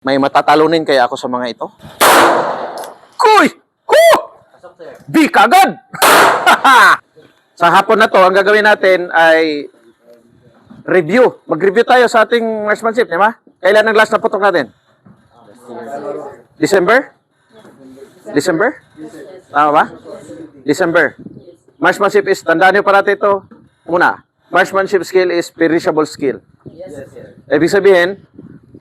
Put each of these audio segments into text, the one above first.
May matatalunin kaya ako sa mga ito? Kuy! Hu! Di kagad! Sa hapon na to, ang gagawin natin ay review. Mag-review tayo sa ating marksmanship, di ba? Kailan ang last na putok natin? December? December? Tama ba? December. Marksmanship is, tandaan nyo parati ito. Muna, marksmanship skill is perishable skill. Ibig sabihin,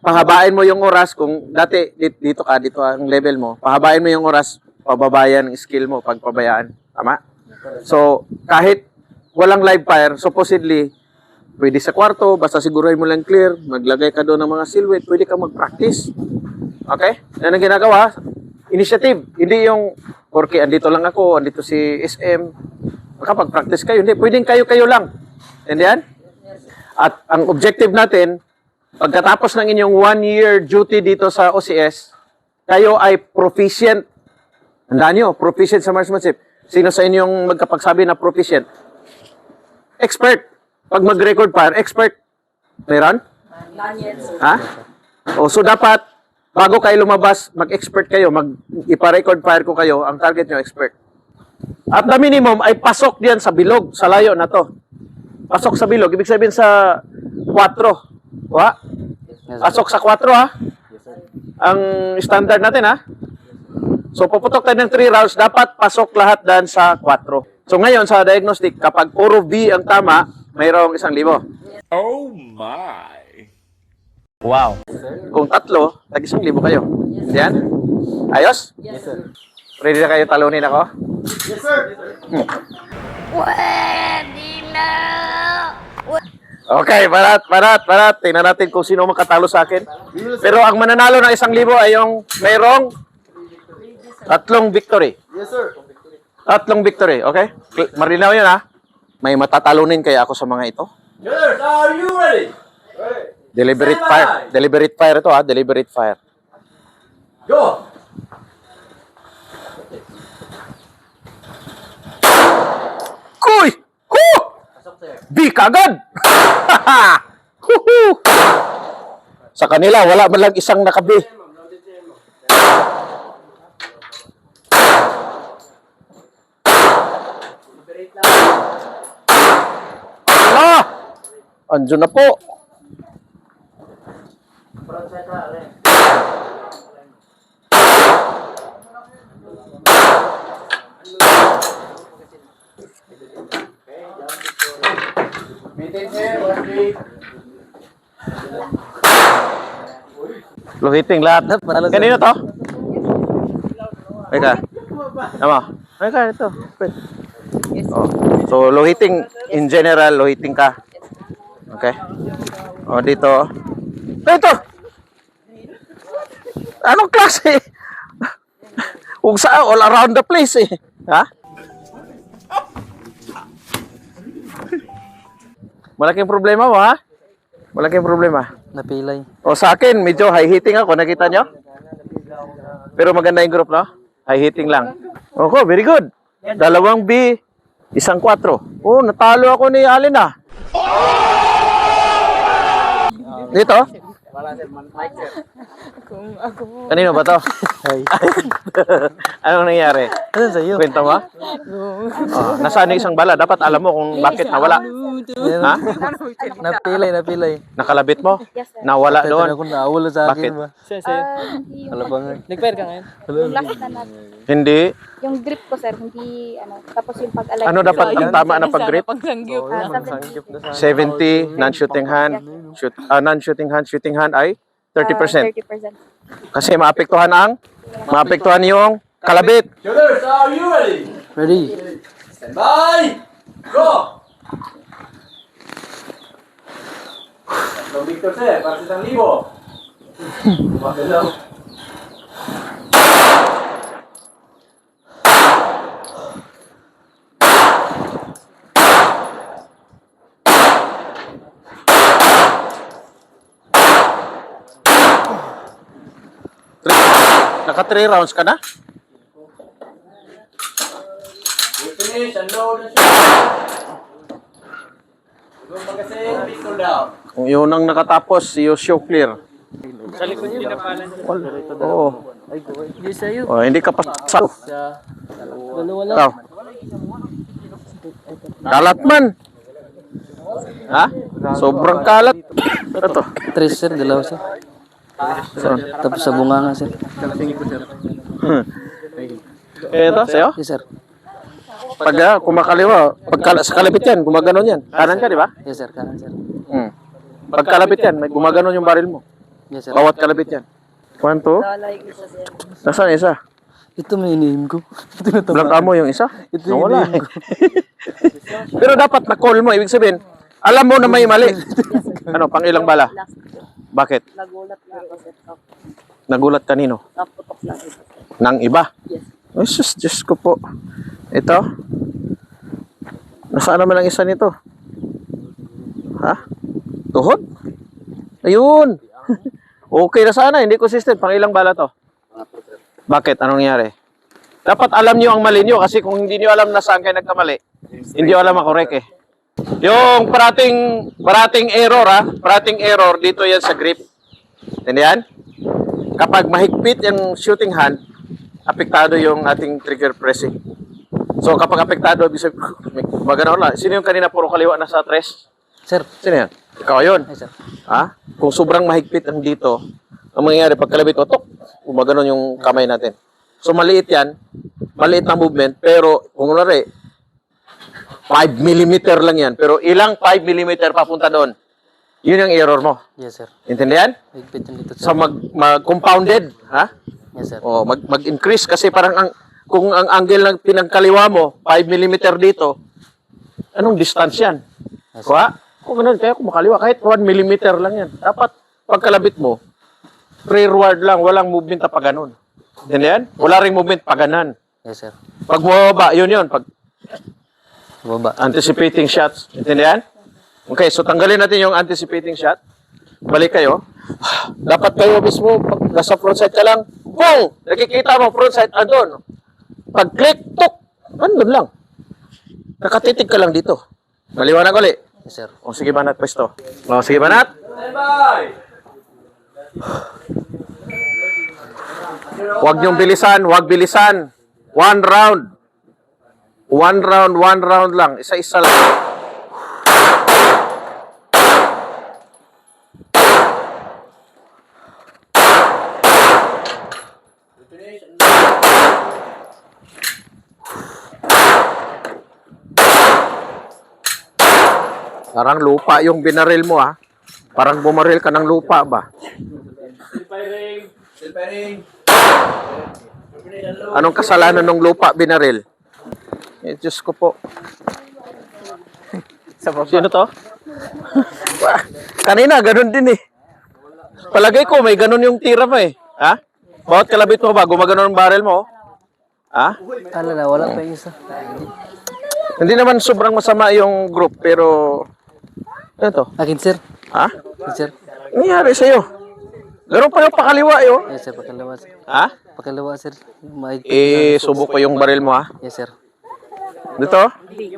pahabain mo yung oras kung dati dito ang level mo. Pahabain mo yung oras, pababayan ang skill mo pag pabayaan. Tama? So, kahit walang live fire, supposedly, pwede sa kwarto, basta siguruhin mo lang clear, maglagay ka doon ng mga silhouette, pwede ka mag-practice. Okay? Yan ang ginagawa. Initiative. Hindi yung, porque andito lang ako, andito si SM, makapag-practice kayo. Hindi, pwedeng kayo-kayo lang. Indian? At ang objective natin, pagkatapos ng inyong 1-year duty dito sa OCS, kayo ay proficient. Tandaan nyo, proficient sa marksmanship. Sino sa inyong magkapagsabi na proficient? Expert. Pag mag-record fire, expert. Meron? Ha? O, so dapat, bago kayo lumabas, mag-expert kayo, ipa-record fire ko kayo, ang target nyo, expert. At the minimum ay pasok diyan sa bilog, sa layo na to. Pasok sa bilog, ibig sabihin sa 4. Wa? Pasok sa 4 ha? Ang standard natin ha? So puputok tayo ng 3 rounds, dapat pasok lahat dan sa 4. So ngayon sa diagnostic, kapag puro B ang tama, mayroong 1,000. Oh my! Wow. Kung 3, tag-1,000 kayo. Yan? Ayos? Yes, sir. Ready na kayo talunin ako? Yes, sir. Pwede na! Okay, parat. Tingnan natin kung sino makatalo sa akin. Pero ang mananalo ng 1,000 ay yung mayroong 3 victory. Yes, sir. 3 victory, okay? Marinaw yun ha? May matatalunin kaya ako sa mga ito? Yes, are you ready? Deliberate Stand fire. by. Deliberate fire ito ha? Deliberate fire. Go! Kuy! Hu! Di kagad! Huhu! Sa kanila, wala man lang isang nakabi. Ah! Andiyo na po. Luhiting lahat. Kanino to? Eka. Tama. Eka, ito. Oh. So, luhiting, in general, luhiting ka. Okay? O, dito. Ito! Anong klase? Kung saan, all around the place eh. Ha? Malaking problema mo, ha? Malaking problema. Napilay. O sa akin, medyo high hitting ako. Nakita nyo? Pero maganda yung group, no? High hitting lang. Okay, very good. 2 B, 1 4. Oh, natalo ako ni Alin, ah. Dito? Kanino ba to? Anong nangyari? Ano sa'yo? Kwento mo? Oh, nasaan yung 1 bala? Dapat alam mo kung bakit nawala. Ha? Napilay. Nakalabit mo? Yes, sir. Nawala Ako doon. nawala sa Bakit? akin ba? Yung, Kalabangan. Nag-fire ka ngayon? yung last na natin. Hindi. Yung grip ko, sir, hindi, tapos yung pag-align. Ano dapat ang tama na pag-grip? Pangsangyup. Sanggip na sa 70, non-shooting hand. Shooting hand ay 30%. 30%. Kasi maapektuhan yung kalabit. Shooters, are you ready? Ready. Stand by. Go! Tatlong Victor, sir. Para sa 1,000. Magalaw. Naka 3 rounds ka na? Finish and load and shoot. Magazine, pistol down. Kung yun ang nakatapos, you show clear. Oo. Oh, hindi ka pa sa. Ikaw. Kalat man. Ha? Sobrang kalat. Ito. Tres, sir. Dalawa, sir. Saan? Tapos sa bunga nga, sir. Ito, sa'yo? Yes, sir. Pag kumakaliwa, sa kalapit yan, gumaganon yan. Kanan ka, di ba? Yes, sir. Kanan, sir. Pag kalapit yan, may gumaganon yung baril mo. Yes, sir. Bawat kalapit yan. 1, 2. Nasaan isa? Ito may inihim ko. Ito na tama. Blanka mo yung isa? Ito yung Wala. inihim ko. Pero dapat na-call mo. Ibig sabihin, alam mo na may mali. Ano, pang ilang bala? Bakit? Nagulat na ako, sir. Nagulat kanino? Naputok lang ito. Nang iba? Yes. Ay, sus, Diyos ko po. Ito? Nasaan naman ang isa nito? Ha? Tuhod? Ayun! Okay na sana, hindi consistent. Pang ilang bala to? Bakit? Anong nangyari? Dapat alam niyo ang mali niyo kasi kung hindi niyo alam na saan kayo nagkamali, hindi niyo alam ang correct eh. Yung parating error parating error dito yan sa grip. Tindihan? Kapag mahigpit yung shooting hand, apektado yung ating trigger pressing. So kapag apektado, ibig sabihin, magano lang. Sino yung kanina puro kaliwa na sa tres? Sir. Sino yan? Ikaw yun. Yes, sir. Ha? Kung sobrang mahigpit ang dito, ang mangyayari pag kalabit mo, tok, gumaganon yung kamay natin. So maliit yan, maliit na movement, pero kung kunwari, 5 mm lang yan, pero ilang 5 mm papunta doon, yun yung error mo. Yes, sir. Intindihan? Higpit yung dito, sir. So mag-compounded, ha? Yes, sir. O mag-increase kasi parang kung ang angle ng pinagkaliwa mo 5 mm dito, anong distance yan? Yes, sir. Kuha? Kung ganun, kaya kung makaliwa, kahit 1 mm lang yan. Dapat pagkalabit mo, rearward lang, walang movement na pa ganun. Intindihan? Wala ring movement pa ganan. Yes, sir. Pag bumaba, yun. Pag Baba. anticipating shots. Intindihan? Okay, so tanggalin natin yung anticipating shot. Balik kayo. Dapat kayo mismo, pag nasa frontside ka lang, boom! Nakikita mo, frontside, andun. Pag click, tuk! Andun lang. Nakatitig ka lang dito. Maliwanag ulit. Yes, sir. O sige, Banat, pwesto. O sige, Banat. Huwag niyong bilisan, huwag bilisan. One round. One round lang. Isa-isa lang. Parang lupa yung binaril mo, ha? Parang bumaril ka ng lupa ba? Anong kasalanan ng lupa binaril? Eh, Diyos ko po. Sino to? Kanina, ganun din eh. Palagay ko, may ganun yung tira mo eh. Ha? Bawat kalabit mo ba, gumaganon ang barrel mo? Ha? Kala na, wala pa yung isa. Hindi naman sobrang masama yung group, pero... Ano to? Akin, sir. Ha? Yes, sir. Nangyari sa'yo? Gano'n pa yung pakaliwa yun. Yes, sir. Pakalawa, sir. Ha? Pakalawa, sir. Mahigpit. Eh, subok ko yung baril mo, ha? Yes, sir. Dito?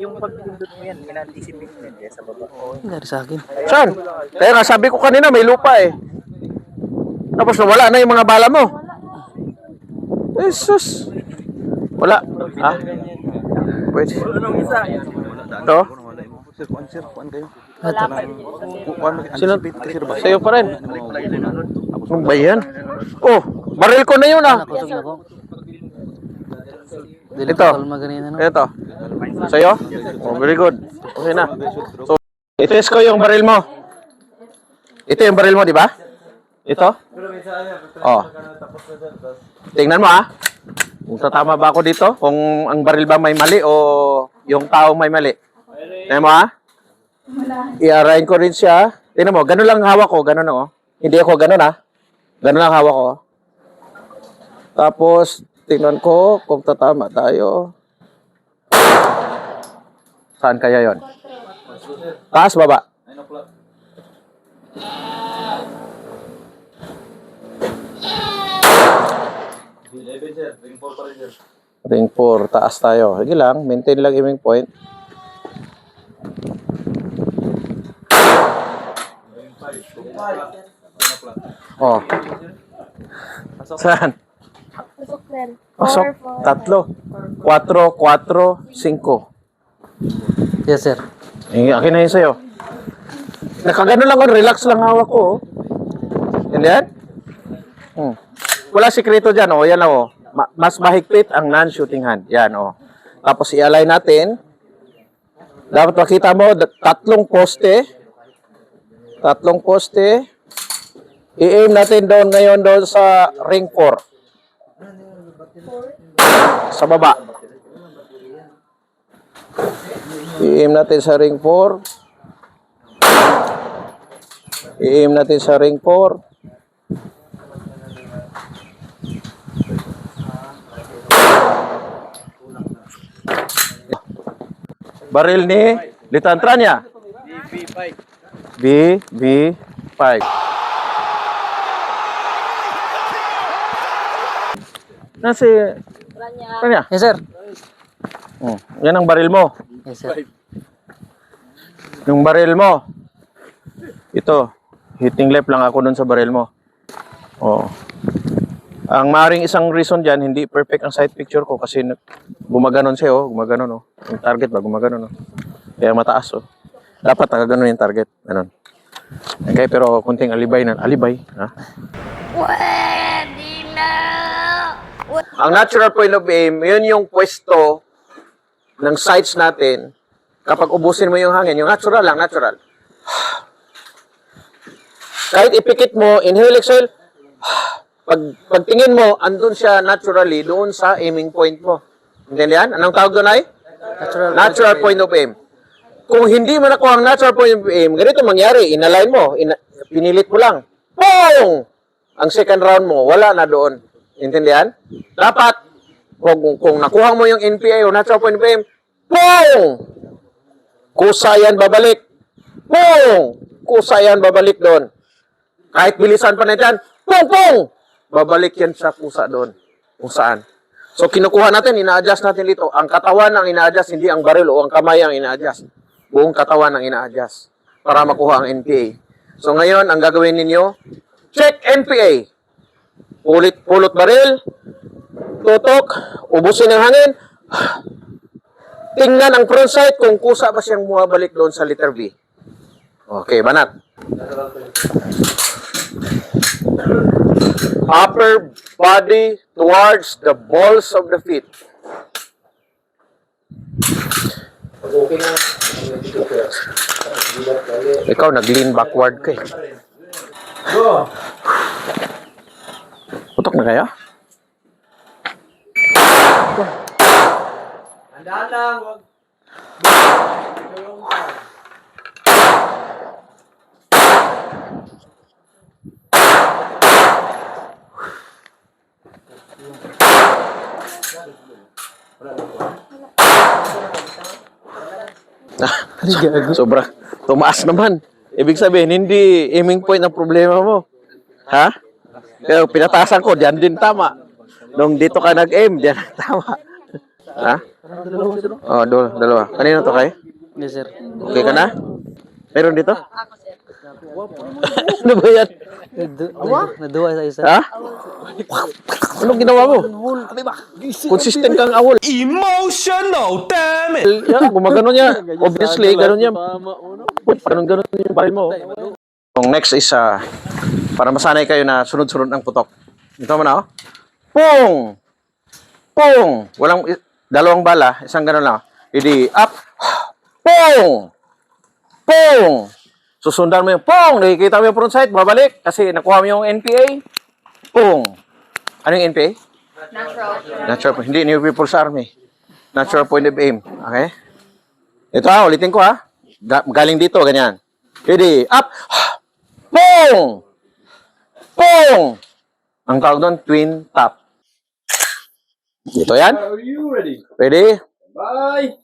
Yung pagpindot mo yan, in-anticipate mo yan sa baba. Nangyari sa akin. Saan? Kaya nga, sabi ko kanina, may lupa eh. Tapos nawala na yung mga bala mo. Jesus. Wala. Ha? Wait. Ito? Sino? Sa'yo pa rin. Ano ba yan? Oh, baril ko na yun ah. Nakusog na ko. Ito. Kalma ganina, no? Ito. Sa'yo? Oh, very good. Okay na. So, itest ko yung baril mo. Ito yung baril mo, di ba? Ito? Oh. Tingnan mo ah. Kung tatama ba ako dito? Kung ang baril ba may mali o yung tao may mali? Tingnan mo ah. I-arayin ko rin siya. Tingnan mo, ganun lang hawak ko. Ganun oh. Hindi ako ganun ah. Ganun lang hawak ko. Tapos, tingnan ko kung tatama tayo. Saan kaya yon? Taas, baba. Ring 4, taas tayo. Sige lang, maintain lang aiming point. Oh. Saan? Pasok, sir. Pasok. 3. 4, 4, 5. Yes, sir. Akin na yun sa'yo. Nakagano lang ako, relax lang hawak ko. Hindi yan? Wala sikreto dyan, oh. Yan, oh. Mas mahigpit ang non-shooting hand. Yan, oh. Tapos i-align natin. Dapat makita mo, 3 poste. 3 poste. I-aim natin doon ngayon doon sa ring 4. Sa baba. I-aim natin sa ring 4. I-aim natin sa ring 4. Baril ni Litantranya. B5. Nasi Tranya. Yes, sir. Yan ang baril mo. Yes, sir. Yung baril mo. Ito, hitting left lang ako dun sa baril mo. Oh. Ang maring isang reason dyan, hindi perfect ang sight picture ko kasi gumaganon siya, oh. Gumaganon, oh. Yung target ba, gumaganon, oh. Kaya mataas, oh. Dapat nakaganon yung target. Ganon. Okay, pero kunting alibay na. Alibay, ha? Pwede na. Ang natural point of aim, yun yung pwesto ng sights natin. Kapag ubusin mo yung hangin, yung natural lang, natural. Kahit ipikit mo, inhale, exhale, pagtingin mo, andun siya naturally doon sa aiming point mo. Intindihan? Anong tawag doon ay? Natural point of aim. Kung hindi mo nakuha ang natural point of aim, ganito mangyari, inalign mo, pinilit mo lang. Boom! Ang second round mo, wala na doon. Intindihan? Dapat, kung nakuha mo yung NPA o natural point of aim, boom! Kusa yan babalik. Boom! Kusa yan babalik doon. Kahit bilisan pa na dyan, pung, pung! Babalik yan sa kusa doon. Kung saan. So, kinukuha natin, ina-adjust natin dito. Ang katawan ang ina-adjust, hindi ang baril o ang kamay ang ina-adjust. Buong katawan ang ina-adjust para makuha ang NPA. So, ngayon, ang gagawin ninyo, check NPA. Pulot baril, tutok, ubusin ng hangin, tingnan ang front sight kung kusa ba siyang bumabalik doon sa letter B. Okay, banat. Upper body towards the balls of the feet. Ikaw nag-lean backward ka eh. Putok na kaya? Andaan lang, wag. Sobra. Tumaas naman. Ibig sabihin, hindi aiming point ang problema mo. Ha? Pero pinataasan ko, diyan din tama. Nung dito ka nag-aim, diyan tama. Ha? Oh, dalawa. Kanino to kayo? Yes, sir. Okay ka na? Meron dito? Ano ba yan? Naduwa sa isa. Ha? Anong ginawa mo? Consistent kang awol. Emotional, damn it! Yan, gumagano niya. Obviously, gano'n niya. Gano'n yung baril mo. Yung next is, para masanay kayo na sunod-sunod ang putok. Ito mo na, oh. Pung! Pung! Walang, dalawang bala, isang gano'n lang. Hindi, up! Pung! Pung! Susundan mo yung pung! Nakikita mo yung front sight, babalik. Kasi nakuha mo yung NPA. Pung! Ano yung NPA? Natural. Hindi, new people sa army. Natural point of aim. Okay? Ito ulitin ko galing dito, ganyan. Ready, up! Pung! Pung! Ang tawag doon, twin tap. Ito yan. Are you ready? Ready? Bye!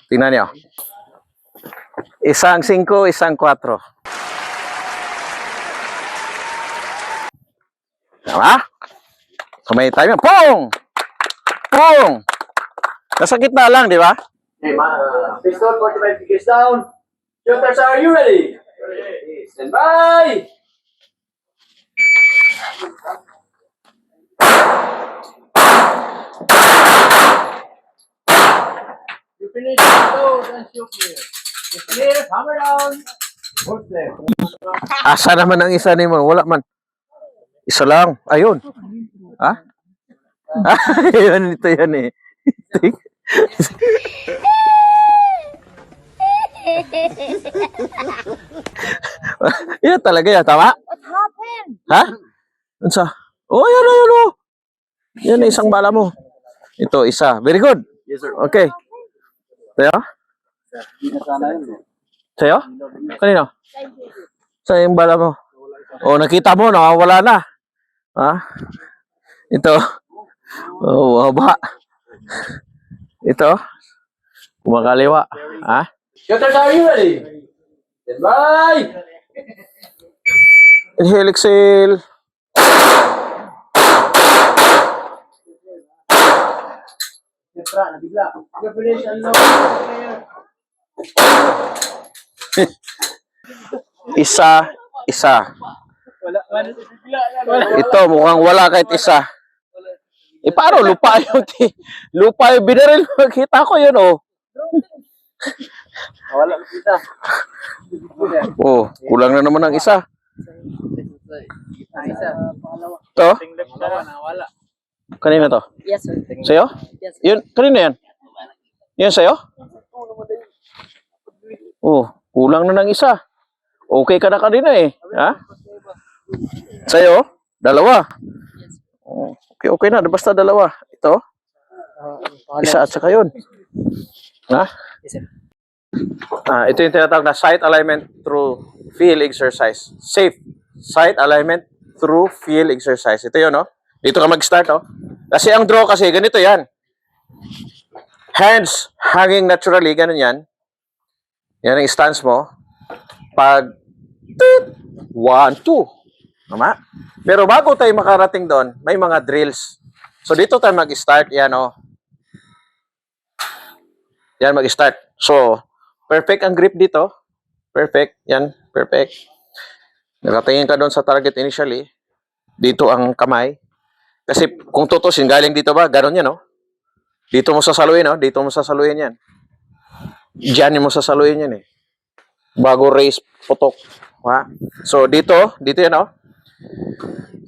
Tingnan niyo. Isang 5, isang 4. Tama? So may time. Pong! Pong! Nasa gitna lang, di ba? Okay, pistol 45 degrees down. Shooters, are you ready? Ready. Stand by. You finish those and shoot clear. You clear, hammer down. Hold there. Asa naman ang isa ni mo? Wala man. Isa lang. Ayun. Ha? Ayun, ito yan eh. Yan talaga yan. Tama? What happened? Ha? Unsa? Oh, yan, yan, oh. Yan na isang bala mo. Ito, isa. Very good. Yes, sir. Okay. Sa'yo? Sa'yo? Kanino? Sa'yo yung bala mo. Oh, nakita mo, nakawala na. Ha? Ito. Oh, haba. Ito. Kumakaliwa. Ha? Shooters, are you ready? Stand by. Inhale, exhale. Siyempre, nabigla. You finish and load. Isa, isa. Ito, mukhang wala kahit isa. Eh, paano? Lupa yung, lupa yung binaril. Kita ko yun, oh. Wala kita. Oh, kulang na naman ang isa. Isa. Ito? Wala. Kanina to? Yes, sir. Sa'yo? Yun, kanina yan? Yan sa'yo? Oh, kulang na ng isa. Okay ka na kanina eh. Ha? Sa'yo? Dalawa. Oh, okay, okay na. Basta dalawa. Ito? Isa at saka yun. Ha? Ito yung tinatawag na sight alignment through field exercise. Safe. Sight alignment through field exercise. Ito yun, no? Dito ka mag-start, oh. Kasi ang draw kasi, ganito yan. Hands hanging naturally, ganun yan. Yan ang stance mo. Pag, 1, 2. Tama? Pero bago tayo makarating doon, may mga drills. So, dito tayo mag-start. Yan, oh. Yan, mag-start. So, perfect ang grip dito. Perfect. Yan, perfect. Nakatingin ka doon sa target initially. Dito ang kamay. Kasi kung tutusin, galing dito ba? Ganon yan, no? Dito mo sasaluin, no? Dito mo sasaluin yan. Diyan mo sasaluin yan, eh. Bago raise, putok. Ha? So, dito yan, no?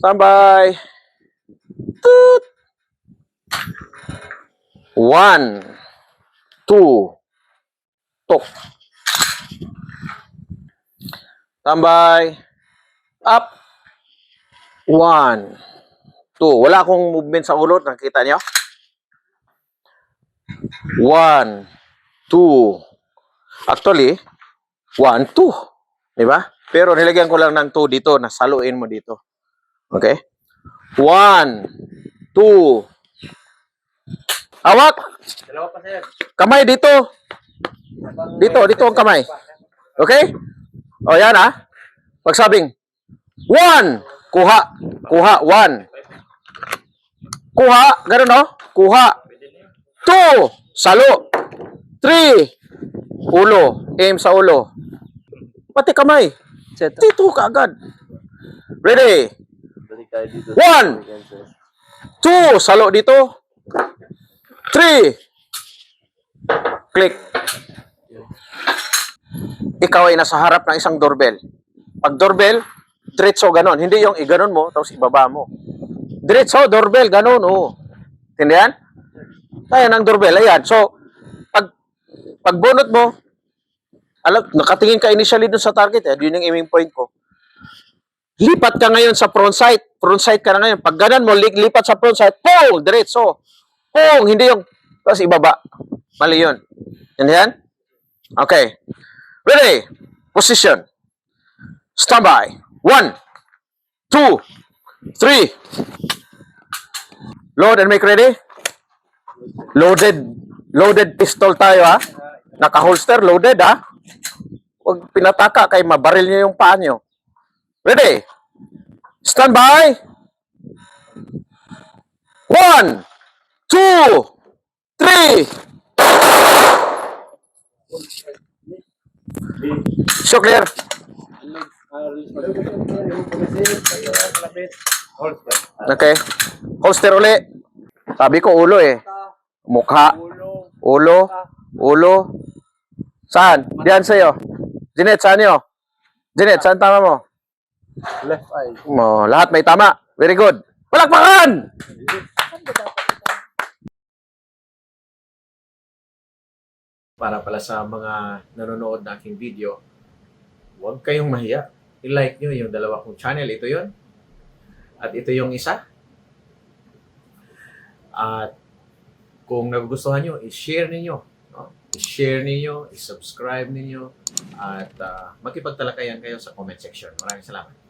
Tambay. Toot. 1, 2, tok. Tambay. Up. 1, 2. Wala akong movement sa ulo. Nakita niyo? 1, 2. Actually, 1, 2. Diba? Pero nilagyan ko lang ng 2 dito. Nasaluin mo dito. Okay? 1, 2. Hawak! Dalawa pa, sir. Kamay dito. Dito ang kamay. Okay? O, yan ha. Pagsabing, 1. Kuha. 1. Kuha. Ganun, no? Kuha. 2. Salo. 3. Ulo. Aim sa ulo. Pati kamay. Dito ka agad. Ready? 1. 2. Salo dito. 3. Click. Ikaw ay nasa harap ng isang doorbell. Pag doorbell, diretso ganon. Hindi yung iganon mo, tapos ibaba mo. Diretso, doorbell, ganon. Oh. Tindihan? Ayan ang doorbell. Ayan. So, pag bunot mo, alam, nakatingin ka initially dun sa target. Yun yung aiming point ko. Lipat ka ngayon sa front sight. Front sight ka na ngayon. Pag ganon mo, lipat sa front sight. Pong! Diretso. Pong! Hindi yung, tapos ibaba. Mali yun. Tindihan? Okay. Ready? Position. Standby. 1, 2, 3. Load and make ready. Loaded pistol tayo, ha? Naka-holster, loaded, ha? Huwag pinataka kay mabaril nyo yung paa nyo. Ready? Standby. 1, 2, 3. So clear. Okay. Holster uli. Sabi ko ulo eh. Mukha. Ulo. Ulo. Saan? Diyan sa'yo. Jeanette, saan nyo? Jeanette, saan tama mo? Left eye. Oh, lahat may tama. Very good. Palakpakan! Para pala sa mga nanonood na aking video, huwag kayong mahiya. I-like nyo yung dalawa kong channel. Ito yon at ito yung isa. At kung nagugustuhan nyo, i-share ninyo. No? I-share ninyo, i-subscribe ninyo, at makipagtalakayan kayo sa comment section. Maraming salamat.